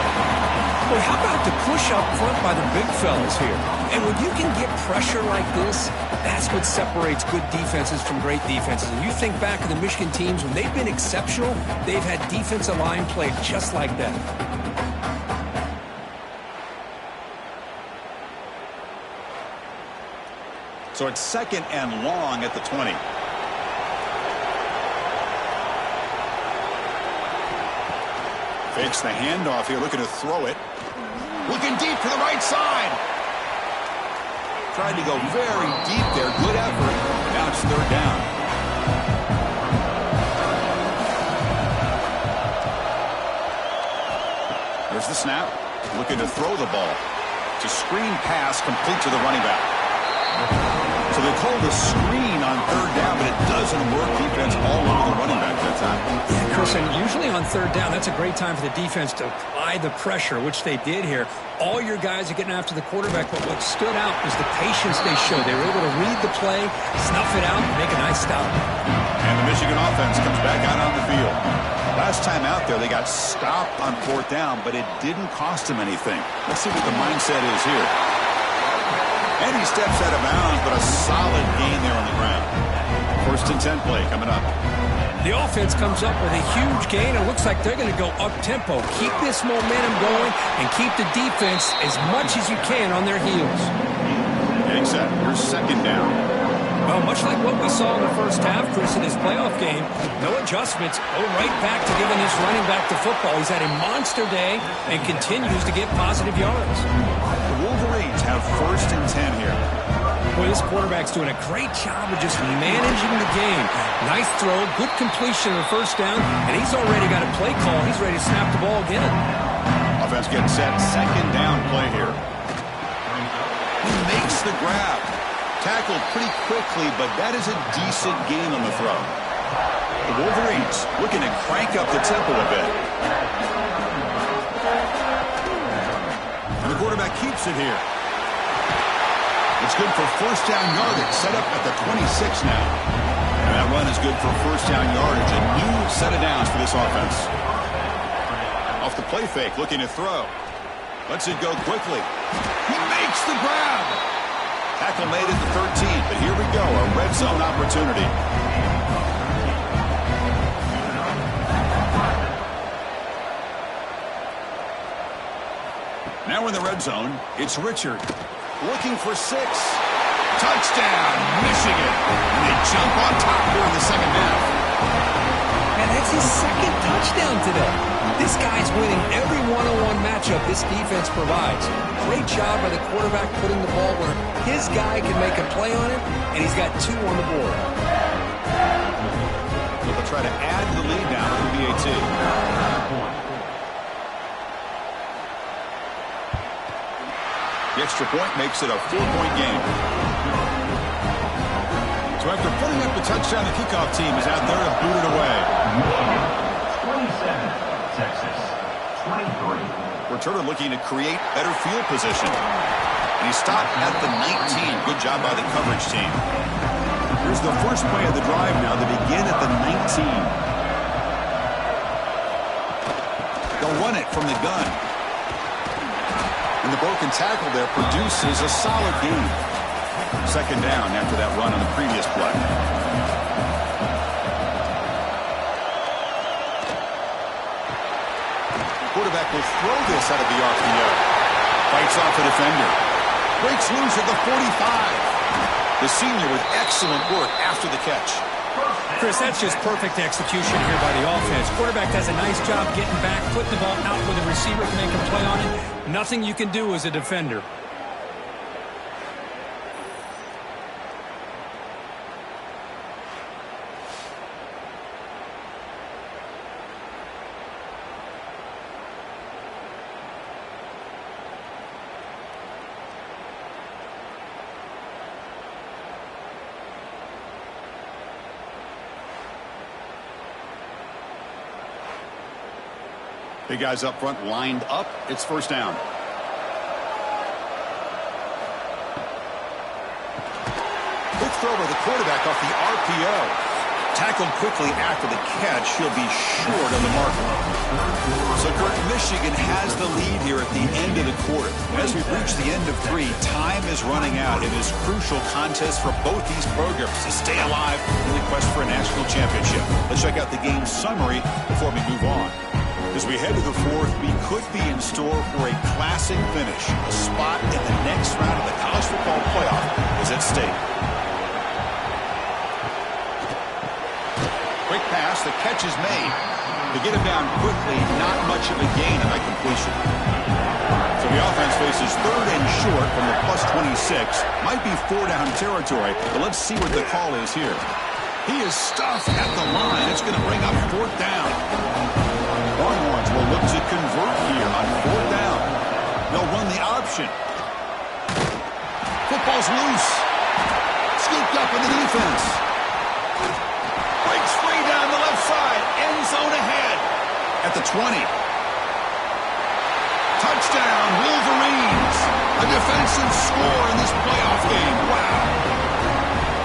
Well, how about the push up front by the big fellas here? And when you can get pressure like this, that's what separates good defenses from great defenses. And you think back to the Michigan teams, when they've been exceptional, they've had defensive line play just like that.
So it's second and long at the 20. Fakes the handoff here, looking to throw it. Looking deep to the right side. Tried to go very deep there. Good effort. Now it's third down. There's the snap. Looking to throw the ball. It's a screen pass complete to the running back. So they call the screen on third down, but it doesn't work. Defense all over the running back that time.
Yeah, Chris, and usually on third down, that's a great time for the defense to apply the pressure, which they did here. All your guys are getting after the quarterback, but what stood out was the patience they showed. They were able to read the play, snuff it out, and make a nice stop.
And the Michigan offense comes back out on the field. Last time out there, they got stopped on fourth down, but it didn't cost them anything. Let's see what the mindset is here. And he steps out of bounds, but a solid gain there on the ground. First and 10 play coming up.
The offense comes up with a huge gain. It looks like they're going to go up-tempo. Keep this momentum going and keep the defense as much as you can on their heels.
Getting set. Here's second down.
Well, much like what we saw in the first half, Chris, in his playoff game, no adjustments. Go right back to giving his running back the football. He's had a monster day and continues to get positive yards.
The Wolverines have first and 10 here.
Boy, this quarterback's doing a great job of just managing the game. Nice throw, good completion of the first down, and he's already got a play call. He's ready to snap the ball again.
Offense getting set. Second down play here. He makes the grab. Tackled pretty quickly, but that is a decent gain on the throw. The Wolverines looking to crank up the tempo a bit. And the quarterback keeps it here. It's good for first down yardage, set up at the 26 now. And that run is good for first down yardage, a new set of downs for this offense. Off the play fake, looking to throw. Lets it go quickly. He makes the grab. Tackle made at the 13, but here we go, a red zone opportunity. Now in the red zone, it's Richard. Looking for 6. Touchdown, Michigan. And they jump on top here in the second half.
And that's his second touchdown today. This guy's winning every one-on-one matchup this defense provides. Great job by the quarterback putting the ball where his guy can make a play on it, and he's got 2 on the board.
They'll try to add the lead now to the BAT. extra point makes it a 4-point game. So after putting up the touchdown, the kickoff team is out there to boot it away.
27, Texas, 23.
Returner looking to create better field position. And he stopped at the 19. Good job by the coverage team. Here's the first play of the drive now. They begin at the 19. They'll run it from the gun. And the broken tackle there produces a solid gain. Second down after that run on the previous play. The quarterback will throw this out of the RPO. Fights off a defender. Breaks loose at the 45. The senior with excellent work after the catch.
Chris, that's just perfect execution here by the offense. Quarterback does a nice job getting back, putting the ball out where the receiver can make a play on it. Nothing you can do as a defender.
Big guys up front lined up. It's first down. Quick throw by the quarterback off the RPO. Tackled quickly after the catch. He'll be short on the marker. So Kurt, Michigan has the lead here at the end of the quarter. As we've reached the end of 3, time is running out. It is a crucial contest for both these programs to stay alive in the quest for a national championship. Let's check out the game summary before we move on. As we head to the 4th, we could be in store for a classic finish. A spot in the next round of the college football playoff is at stake. Quick pass, the catch is made. To get him down quickly, not much of a gain on that completion. So the offense faces 3rd and short from the +26. Might be 4-down territory, but let's see what the call is here. He is stuffed at the line. It's going to bring up 4th down. Longhorns will look to convert here on 4th down. They'll run the option. Football's loose. Scooped up in the defense. Breaks free down the left side. End zone ahead. At the 20. Touchdown, Wolverines. A defensive score in this playoff game. Wow.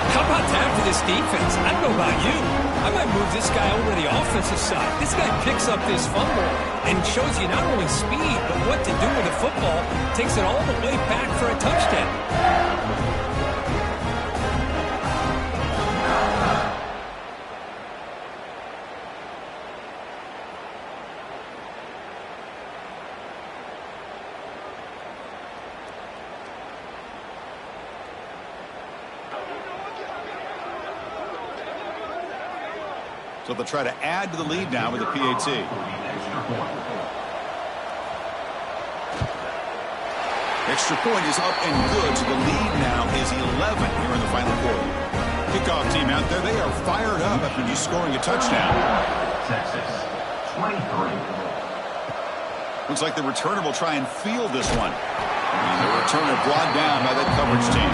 How about that for this defense? I don't know about you. I might move this guy over to the offensive side. This guy picks up this fumble and shows you not only speed, but what to do with the football. Takes it all the way back for a touchdown.
So they'll try to add to the lead now with the PAT. Extra point is up and good, so the lead now is 11 here in the final quarter. Kickoff team out there, they are fired up after just scoring a touchdown.
Texas, 23.
Looks like the returner will try and field this one. And the returner brought down by that coverage team.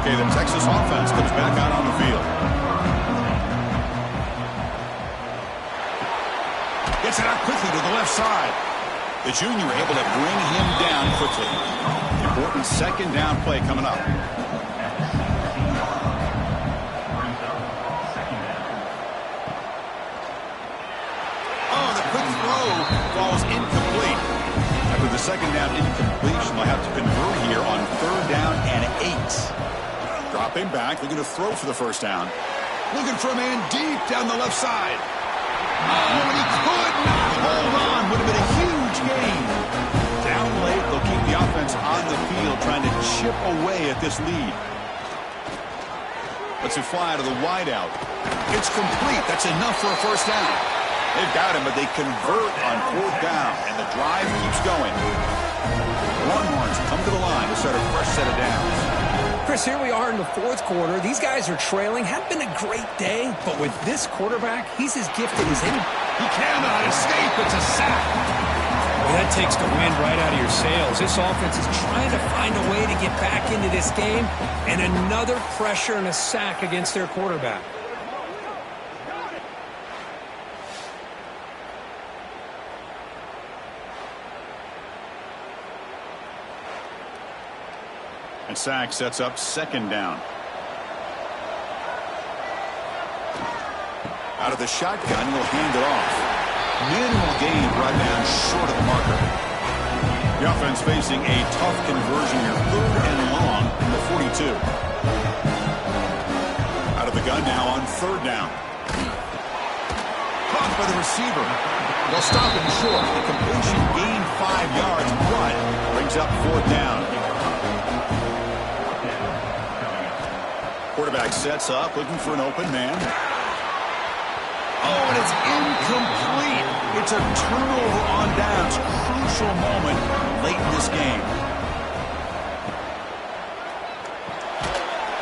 Okay, the Texas offense comes back out on the field. Gets it out quickly to the left side. The junior able to bring him down quickly. Important second down play coming up. Oh, the quick throw falls incomplete. After the second down incompletion, they'll have to convert here on 3rd down and 8. Drop him back. They're going to throw for the first down. Looking for a man deep down the left side. Oh, and he could not hold on. Would have been a huge gain. Down late, they'll keep the offense on the field trying to chip away at this lead. Let's it fly to the wideout. It's complete. That's enough for a first down. They've got him, but they convert on 4th down, and the drive keeps going. The Longhorns come to the line to start a fresh set of downs.
Chris, here we are in the 4th quarter. These guys are trailing. Had been a great day, but with this quarterback, he's as gifted as any.
He cannot escape. It's a sack.
Well, that takes the wind right out of your sails. This offense is trying to find a way to get back into this game, and another pressure and a sack against their quarterback.
And sack sets up second down. Out of the shotgun, he'll hand it off. Minimal gain right down short of the marker. The offense facing a tough conversion here. 3rd and long from the 42. Out of the gun now on 3rd down. Caught by the receiver. They'll stop him short. The completion gained 5 yards, but brings up 4th down. Quarterback sets up, looking for an open man. Oh, and it's incomplete. It's a turnover on downs. Crucial moment late in this game.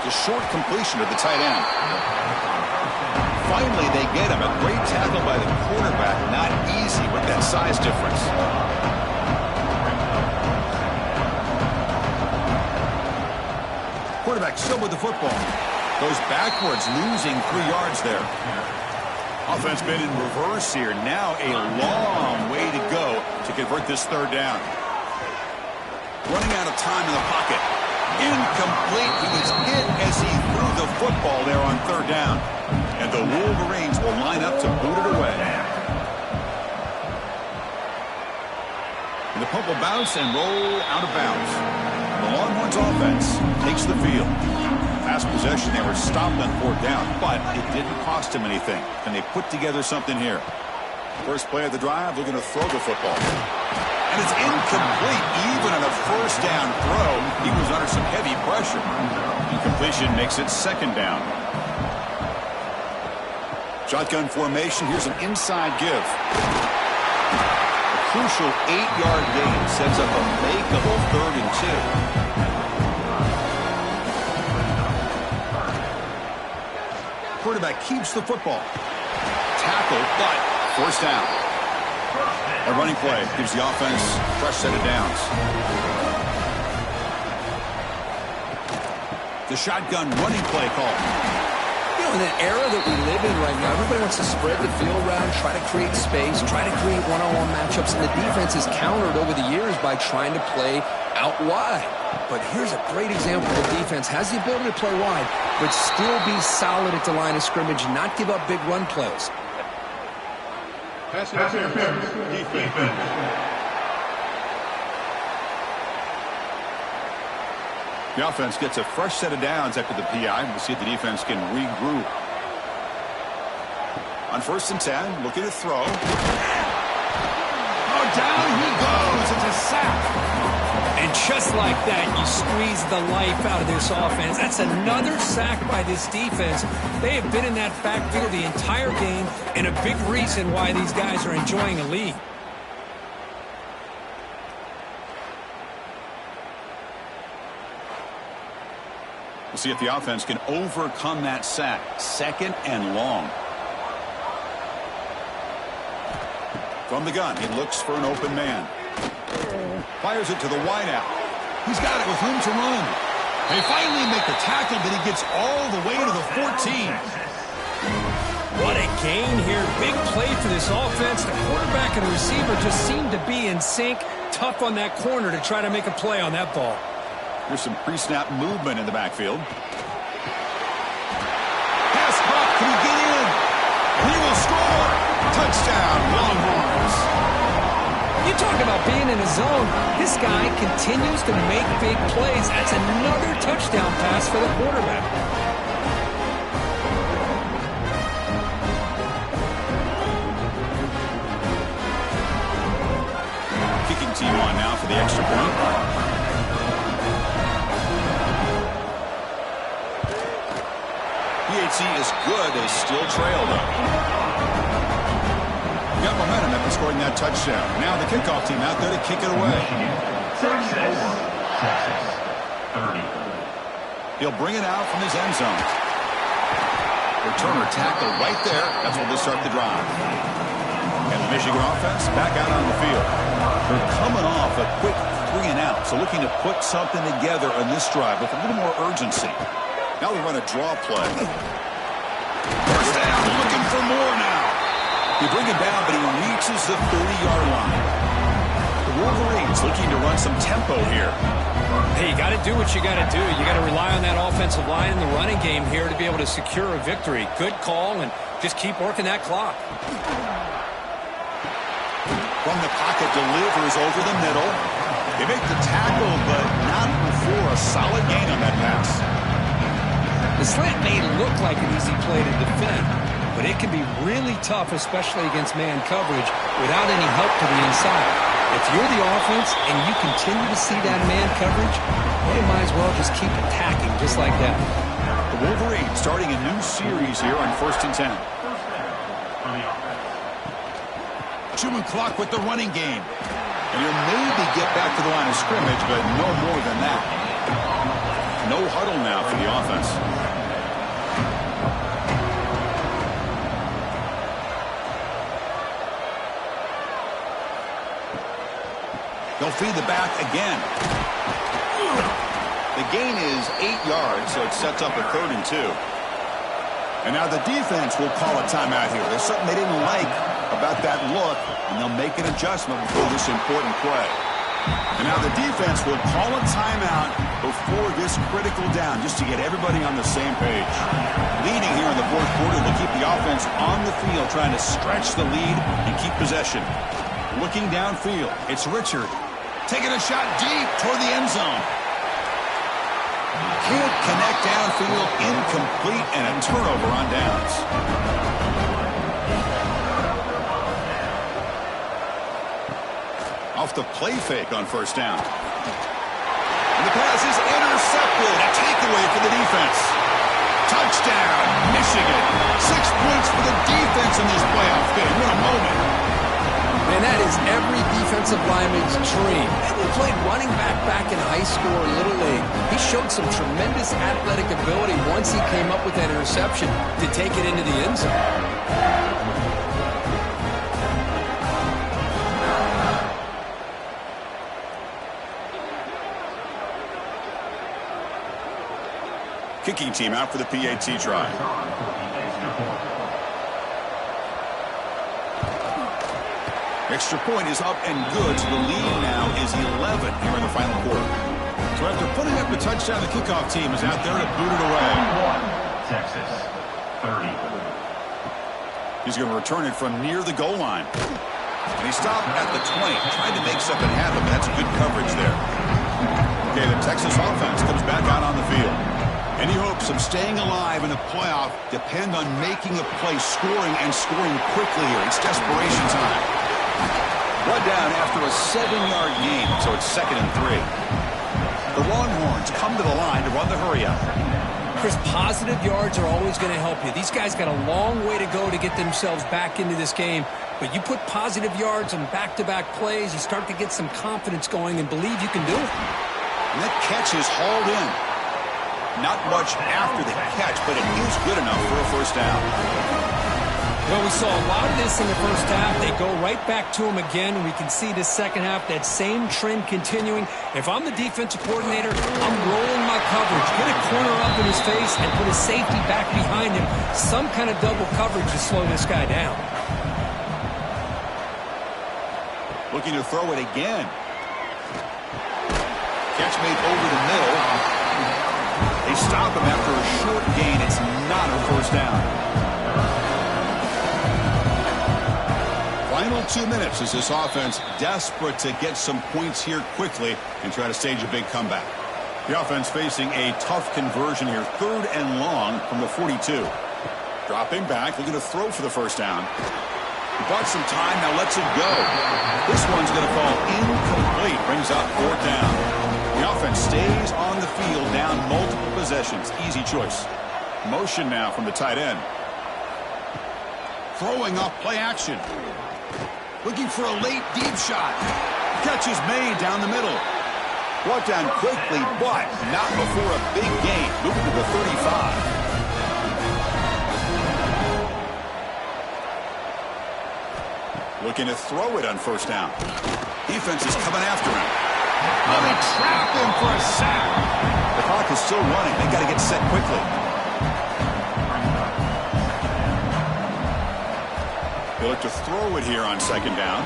The short completion to the tight end. Finally, they get him. A great tackle by the quarterback. Not easy with that size difference. Quarterback still with the football. Goes backwards, losing 3 yards there. Offense been in reverse here. Now a long way to go to convert this 3rd down. Running out of time in the pocket. Incomplete. He was hit as he threw the football there on 3rd down. And the Wolverines will line up to boot it away. And the punt will bounce and roll out of bounds. The Longhorns offense takes the field. Past possession, they were stopped on 4th down, but it didn't cost him anything. Can they put together something here? First play of the drive, looking to throw the football. And it's incomplete. Even on a 1st down throw, he was under some heavy pressure. Incompletion makes it 2nd down. Shotgun formation. Here's an inside give. A crucial 8-yard gain sets up a makeable 3rd and 2. Quarterback keeps the football. Tackle, but 1st down. A running play gives the offense a fresh set of downs. The shotgun running play call.
You know, in an era that we live in right now, everybody wants to spread the field around, try to create space, try to create one-on-one matchups, and the defense is countered over the years by trying to play out wide. But here's a great example of the defense has the ability to play wide, but still be solid at the line of scrimmage, not give up big run plays.
Pass interference. Defense. The offense gets a fresh set of downs after the PI. We'll see if the defense can regroup. On 1st and 10, looking to throw. Oh, down he goes. It's a sack.
And just like that, you squeeze the life out of this offense. That's another sack by this defense. They have been in that backfield the entire game, and a big reason why these guys are enjoying a lead.
We'll see if the offense can overcome that sack. 2nd and long. From the gun, he looks for an open man. Fires it to the wideout. He's got it with room to run. They finally make the tackle, but he gets all the way to the 14.
What a gain here. Big play for this offense. The quarterback and receiver just seem to be in sync. Tough on that corner to try to make a play on that ball.
There's some pre-snap movement in the backfield. Pass caught. Can he get in? He will score. Touchdown, Longhorns.
You talk about being in a zone. This guy continues to make big plays. That's another touchdown pass for the quarterback.
Kicking team on now for the extra point. PHC is good. They still trail, though. Got momentum after scoring that touchdown. Now the kickoff team out there to kick it away.
Texas 30.
He'll bring it out from his end zone. Returner tackle right there. That's where they start the drive. And the Michigan offense back out on the field. They're coming off a quick 3-and-out, so looking to put something together on this drive with a little more urgency. Now they run a draw play. First down, looking for more now. They bring him down, but he reaches the 30-yard line. The Wolverines looking to run some tempo here.
Hey, you got to do what you got to do. You got to rely on that offensive line in the running game here to be able to secure a victory. Good call, and just keep working that clock.
From the pocket, delivers over the middle. They make the tackle, but not before a solid gain on that pass.
The slant may look like an easy play to defend, but it can be really tough, especially against man coverage, without any help to the inside. If you're the offense and you continue to see that man coverage, well, you might as well just keep attacking just like that.
The Wolverines starting a new series here on 1st and 10. Chewing clock with the running game. And he'll maybe get back to the line of scrimmage, but no more than that. No huddle now for the offense. They'll feed the back again. The gain is 8 yards, so it sets up a 3rd and 2. And now the defense will call a timeout here. There's something they didn't like about that look, and they'll make an adjustment before this important play. And now the defense will call a timeout before this critical down, just to get everybody on the same page. Leading here in the 4th quarter, they'll keep the offense on the field, trying to stretch the lead and keep possession. Looking downfield, it's Richard. Taking a shot deep toward the end zone. Can't connect downfield, incomplete, and a turnover on downs. Off the play fake on 1st down. And the pass is intercepted. A takeaway for the defense. Touchdown, Michigan. 6 points for the defense in this playoff game. What a moment.
And that is every defensive lineman's dream. And he played running back in high school or Little League. He showed some tremendous athletic ability once he came up with that interception to take it into the end zone.
Kicking team out for the PAT try. Extra point is up and good, so the lead now is 11 here in the final quarter. So after putting up the touchdown, the kickoff team is out there to boot it away.
Texas, 30.
He's going to return it from near the goal line. And he stopped at the 20, trying to make something happen, but that's good coverage there. Okay, the Texas offense comes back out on the field. Any hopes of staying alive in the playoff depend on making a play, scoring, and scoring quickly here. It's desperation time. Run down after a 7-yard gain, so it's 2nd and 3. The Longhorns come to the line to run the hurry-up.
Chris, positive yards are always going to help you. These guys got a long way to go to get themselves back into this game, but you put positive yards on back-to-back plays, you start to get some confidence going and believe you can do it.
And that catch is hauled in. Not much after the catch, but it is good enough for a 1st down.
Well, we saw a lot of this in the 1st half. They go right back to him again. We can see the 2nd half, that same trend continuing. If I'm the defensive coordinator, I'm rolling my coverage. Get a corner up in his face and put a safety back behind him. Some kind of double coverage to slow this guy down.
Looking to throw it again. Catch made over the middle. They stop him after a short gain. It's not a 1st down. Final 2 minutes as this offense desperate to get some points here quickly and try to stage a big comeback. The offense facing a tough conversion here. 3rd and long from the 42. Dropping back, looking to throw for the 1st down. He bought some time, now lets it go. This one's going to fall incomplete. Brings up 4th down. The offense stays on the field, down multiple possessions. Easy choice. Motion now from the tight end. Throwing off play action. Looking for a late deep shot. Catch is made down the middle. Brought down quickly, but not before a big gain. Moving to the 35. Looking to throw it on first down. Defense is coming after him. Oh, they trap him for a sack. The clock is still running. They got to get set quickly. They look to throw it here on second down.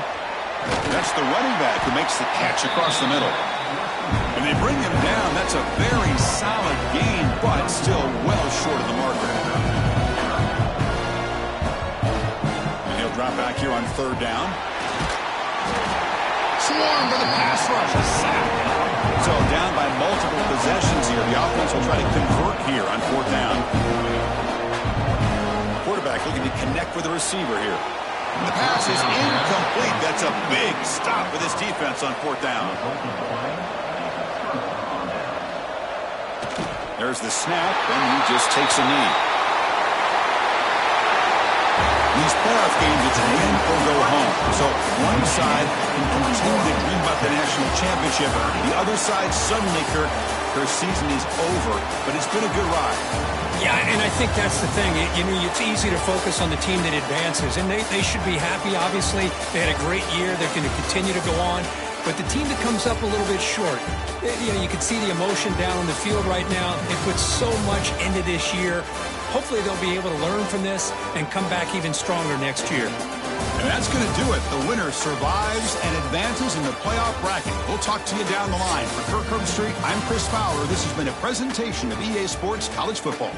That's the running back who makes the catch across the middle. And they bring him down. That's a very solid gain, but still well short of the marker. And he'll drop back here on third down. Swarm for the pass rush. A sack. So down by multiple possessions here. The offense will try to convert here on fourth down. Quarterback looking to connect with the receiver here. The pass is incomplete. That's a big stop for this defense on fourth down. There's the snap, and he just takes a knee. These playoff games, it's win or go home. So one side can continue to dream about the national championship. The other side suddenly, Kirk, their season is over. But it's been a good ride.
Yeah, and I think that's the thing. It's easy to focus on the team that advances, and they should be happy, obviously. They had a great year. They're going to continue to go on. But the team that comes up a little bit short, you can see the emotion down on the field right now. They put so much into this year. Hopefully they'll be able to learn from this and come back even stronger next year.
And that's going to do it. The winner survives and advances in the playoff bracket. We'll talk to you down the line. For Kirk Herbstreit, I'm Chris Fowler. This has been a presentation of EA Sports College Football.